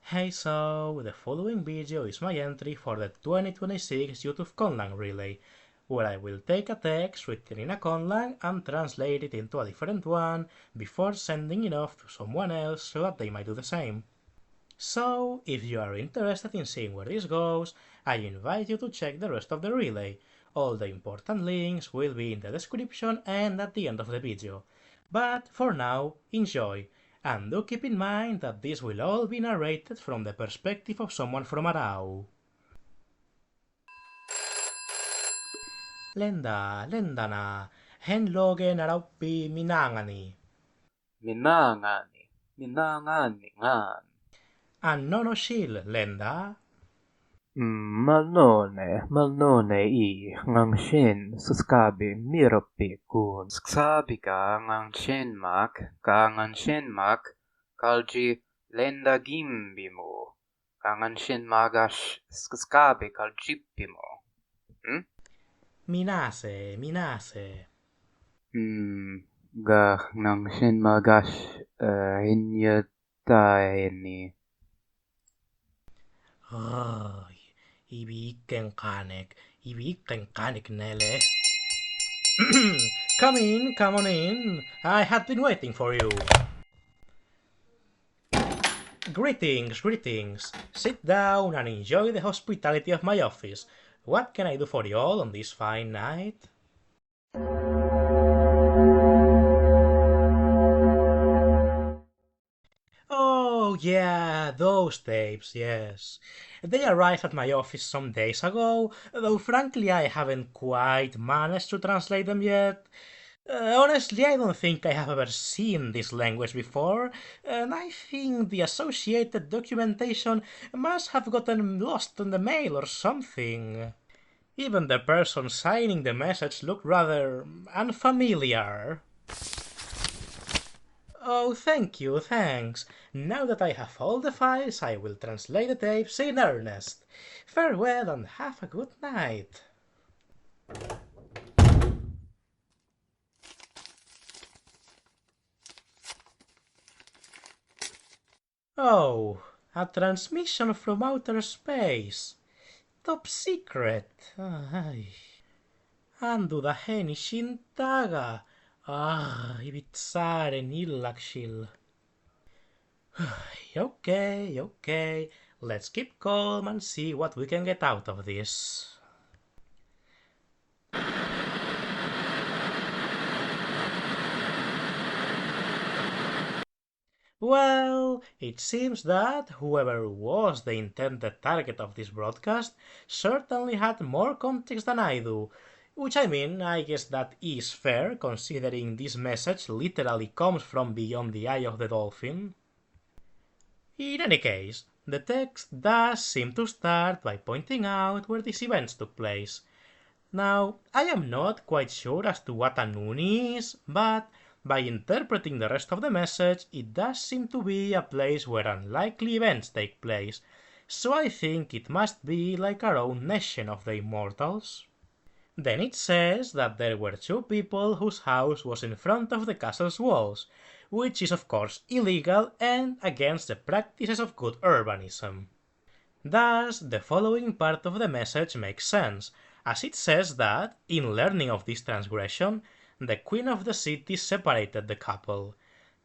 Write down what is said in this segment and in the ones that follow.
Hey, so the following video is my entry for the 2026 YouTube Conlang relay, where I will take a text written in a Conlang and translate it into a different one before sending it off to someone else so that they might do the same. So, if you are interested in seeing where this goes, I invite you to check the rest of the relay. All the important links will be in the description and at the end of the video. But for now, enjoy, and do keep in mind that this will all be narrated from the perspective of someone from Arau. Lendana, hen logen araupi minangani. Minangani ngan. An nono shil, lenda. Malnone I ngang shin suskabi miropi kun sksabi ka ngang shin mak kalji lenda gimbi mo kangan shin magash skskabi kaljipi mo. Minase. Ga ngang shin magash hinyataini. Ay, ibiken kanek nele. Come on in. I had been waiting for you. Greetings. Sit down and enjoy the hospitality of my office. What can I do for you all on this fine night? Oh, yeah, those tapes, yes. They arrived at my office some days ago, though frankly I haven't quite managed to translate them yet. Honestly, I don't think I have ever seen this language before, and I think the associated documentation must have gotten lost in the mail or something. Even the person signing the message looked rather unfamiliar. Oh, thanks. Now that I have all the files, I will translate the tapes in earnest. Farewell and have a good night. Oh, a transmission from outer space. Top secret. Ay. Anduda heni shintaga. Ibitsaren illakshil. Okay. Let's keep calm and see what we can get out of this. Well, it seems that whoever was the intended target of this broadcast certainly had more context than I do, which I guess that is fair considering this message literally comes from beyond the eye of the dolphin. In any case, the text does seem to start by pointing out where these events took place. Now, I am not quite sure as to what a noon is, but by interpreting the rest of the message, it does seem to be a place where unlikely events take place, so I think it must be like our own nation of the immortals. Then it says that there were two people whose house was in front of the castle's walls, which is of course illegal and against the practices of good urbanism. Thus, the following part of the message makes sense, as it says that, in learning of this transgression, the queen of the city separated the couple,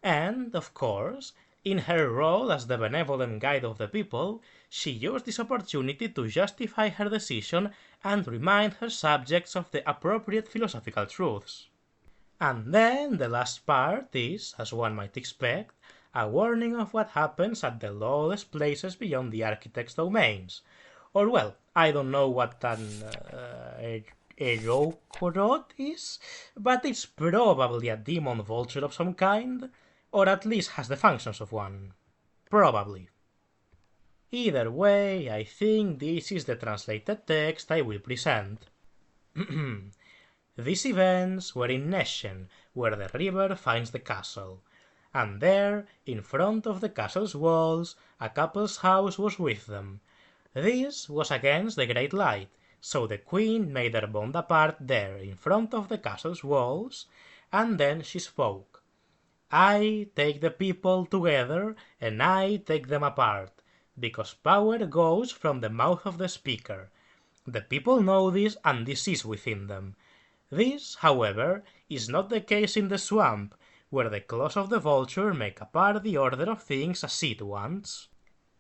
and, of course, in her role as the benevolent guide of the people, she used this opportunity to justify her decision and remind her subjects of the appropriate philosophical truths. And then the last part is, as one might expect, a warning of what happens at the lawless places beyond the architect's domains. Or well, I don't know what an Erokorot is, but it's probably a demon vulture of some kind, or at least has the functions of one. Probably. Either way, I think this is the translated text I will present. These events were in Neshen, where the river finds the castle, and there, in front of the castle's walls, a couple's house was with them. This was against the great light, so the queen made her bond apart there in front of the castle's walls, and then she spoke. I take the people together, and I take them apart. because power goes from the mouth of the speaker. The people know this and this is within them. This, however, is not the case in the swamp, where the claws of the vulture make apart the order of things as it wants.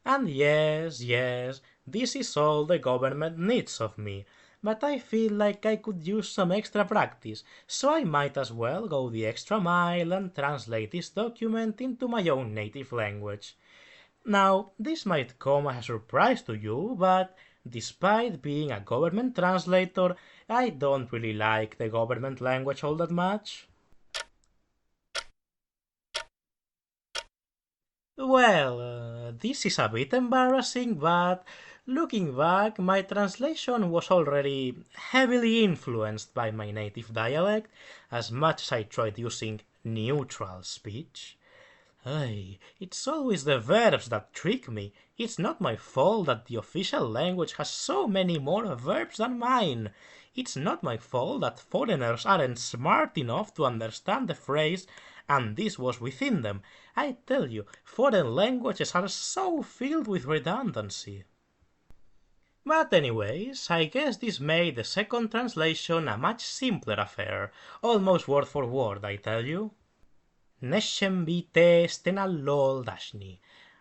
And yes, this is all the government needs of me, but I feel like I could use some extra practice, so I might as well go the extra mile and translate this document into my own native language. Now, this might come as a surprise to you, but despite being a government translator, I don't really like the government language all that much. Well, this is a bit embarrassing, but looking back, my translation was already heavily influenced by my native dialect, as much as I tried using neutral speech. Ay, it's always the verbs that trick me. It's not my fault that the official language has so many more verbs than mine. It's not my fault that foreigners aren't smart enough to understand the phrase, and this was within them. I tell you, foreign languages are so filled with redundancy. But anyways, I guess this made the second translation a much simpler affair, almost word for word, I tell you. Neshem bite stenallol dashni,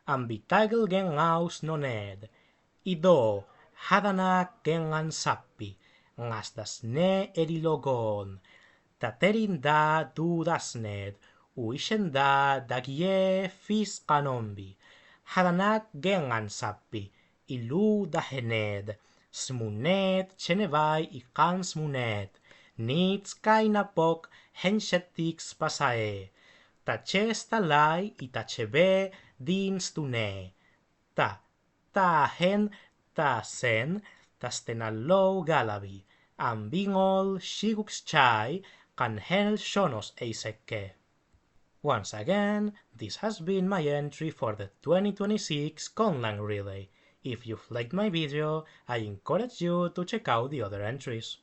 ambitagel gen aus noned, ido hadana gen ansappi, ngasdas ne erilogon, taterin da du dasned, uishen da dagie fis kanombi, hadanak gen ansappi, ilu dahened, smunet chenevai ikan smunet, nits kainapok henshetix pasae, taches talai i tachebe din stune, ta hen ta sen tastenallo galabi, ambingol shigux chai kan hel shonos eiseke. Once again, this has been my entry for the 2026 Conlang Relay. If you've liked my video, I encourage you to check out the other entries.